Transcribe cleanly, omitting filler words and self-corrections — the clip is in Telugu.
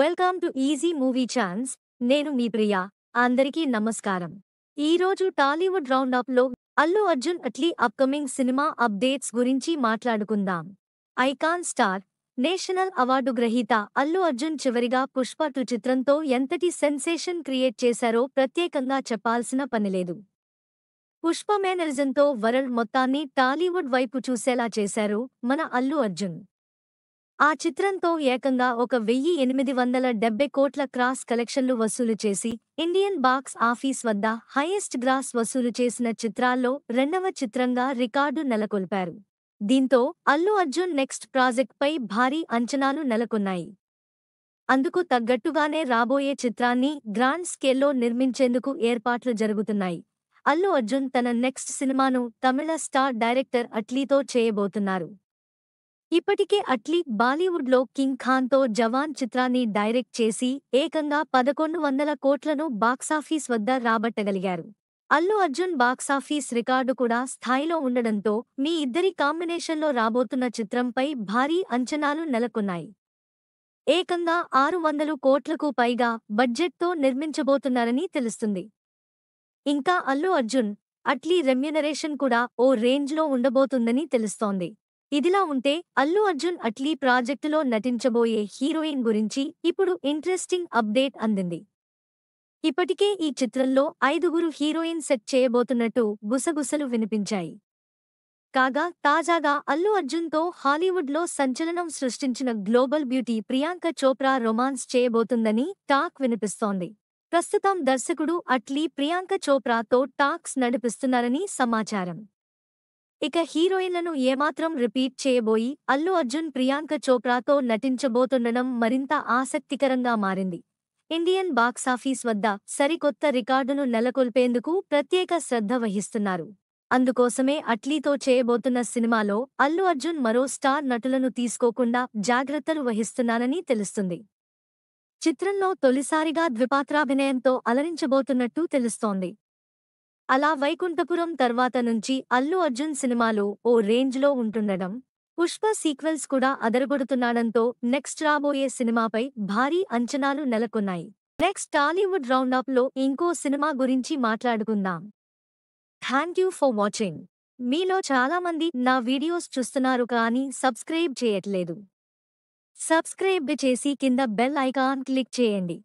Welcome to easy movie chance. నేను మీ ప్రియా. అందరికీ నమస్కారం. ఈరోజు టాలీవుడ్ రౌండప్లో Allu Arjun Atlee upcoming cinema updates గురించి మాట్లాడుకుందాం. ఐకాన్ స్టార్, నేషనల్ అవార్డు గ్రహీత అల్లు అర్జున్ చివరిగా పుష్ప 2 చిత్రంతో ఎంతటి సెన్సేషన్ క్రియేట్ చేశారో ప్రత్యేకంగా చెప్పాల్సిన పనిలేదు. పుష్ప మేనరిజంతో వరల్డ్ మొత్తాన్ని టాలీవుడ్ వైపు చూసేలా చేశారు మన అల్లు అర్జున్. ఆ చిత్రంతో ఏకంగా 1,870 కోట్ల క్రాస్ కలెక్షన్లు వసూలు చేసి ఇండియన్ బాక్స్ ఆఫీస్ వద్ద హైయెస్ట్ గ్రాస్ వసూలు చేసిన చిత్రాల్లో రెండవ చిత్రంగా రికార్డు నెలకొల్పారు. దీంతో అల్లు అర్జున్ నెక్స్ట్ ప్రాజెక్ట్పై భారీ అంచనాలు నెలకొన్నాయి. అందుకు తగ్గట్టుగానే రాబోయే చిత్రాన్ని గ్రాండ్ స్కేల్లో నిర్మించేందుకు ఏర్పాట్లు జరుగుతున్నాయి. అల్లు అర్జున్ తన నెక్స్ట్ సినిమాను తమిళ స్టార్ డైరెక్టర్ అట్లీతో చేయబోతున్నారు. ఇప్పటికే అట్లీ బాలీవుడ్లో కింగ్ ఖాన్తో జవాన్ చిత్రాన్ని డైరెక్ట్ చేసి ఏకంగా 1,100 కోట్లను బాక్సాఫీస్ వద్ద రాబట్టగలిగారు. అల్లు అర్జున్ బాక్సాఫీస్ రికార్డు కూడా స్థాయిలో ఉండడంతో మీ ఇద్దరి కాంబినేషన్లో రాబోతున్న చిత్రంపై భారీ అంచనాలు నెలకొన్నాయి. ఏకంగా 600 కోట్లకు పైగా బడ్జెట్తో నిర్మించబోతున్నారని తెలుస్తుంది. ఇంకా అల్లు అర్జున్, అట్లీ రెమ్యునరేషన్ కూడా ఓ రేంజ్లో ఉండబోతుందని తెలుస్తోంది. ఇదిలా ఉంటే అల్లు అర్జున్ అట్లీ ప్రాజెక్టులో నటించబోయే హీరోయిన్ గురించి ఇప్పుడు ఇంట్రెస్టింగ్ అప్డేట్ అందింది. ఇప్పటికే ఈ చిత్రంలో 5గురు హీరోయిన్ సెట్ చేయబోతున్నట్టు గుసగుసలు వినిపించాయి. కాగా తాజాగా అల్లు అర్జున్తో హాలీవుడ్లో సంచలనం సృష్టించిన global beauty Priyanka Chopra romance చేయబోతుందని టాక్ వినిపిస్తోంది. ప్రస్తుతం దర్శకుడు అట్లీ ప్రియాంక చోప్రాతో టాక్స్ నడిపిస్తున్నారని సమాచారం. ఇక హీరోయిన్లను ఏమాత్రం రిపీట్ చేయబోయి అల్లు అర్జున్ ప్రియాంక చోప్రాతో నటించబోతుండడం మరింత ఆసక్తికరంగా మారింది. ఇండియన్ బాక్సాఫీస్ వద్ద సరికొత్త రికార్డును నెలకొల్పేందుకు ప్రత్యేక శ్రద్ధ వహిస్తున్నారు. అందుకోసమే అట్లీతో చేయబోతున్న సినిమాలో అల్లు అర్జున్ మరో స్టార్ నటులను తీసుకోకుండా జాగ్రత్తలు వహిస్తున్నానని తెలుస్తుంది. చిత్రంలో తొలిసారిగా ద్విపాత్రాభినయంతో అలరించబోతున్నట్టు తెలుస్తోంది. అలా వైకుంఠపురం తర్వాత నుంచి అల్లు అర్జున్ సినిమాలు ఓ రేంజ్లో ఉంటుండడం, పుష్ప సీక్వెల్స్ కూడా అదరగొడుతున్నాడంతో నెక్స్ట్ రాబోయే సినిమాపై భారీ అంచనాలు నెలకొన్నాయి. నెక్స్ట్ టాలీవుడ్ రౌండప్లో ఇంకో సినిమా గురించి మాట్లాడుకుందాం. Thank you for watching. మీలో చాలామంది నా వీడియోస్ చూస్తున్నారు కానీ సబ్స్క్రైబ్ చేయట్లేదు. సబ్స్క్రైబ్ చేసి కింద బెల్ ఐకాన్ క్లిక్ చేయండి.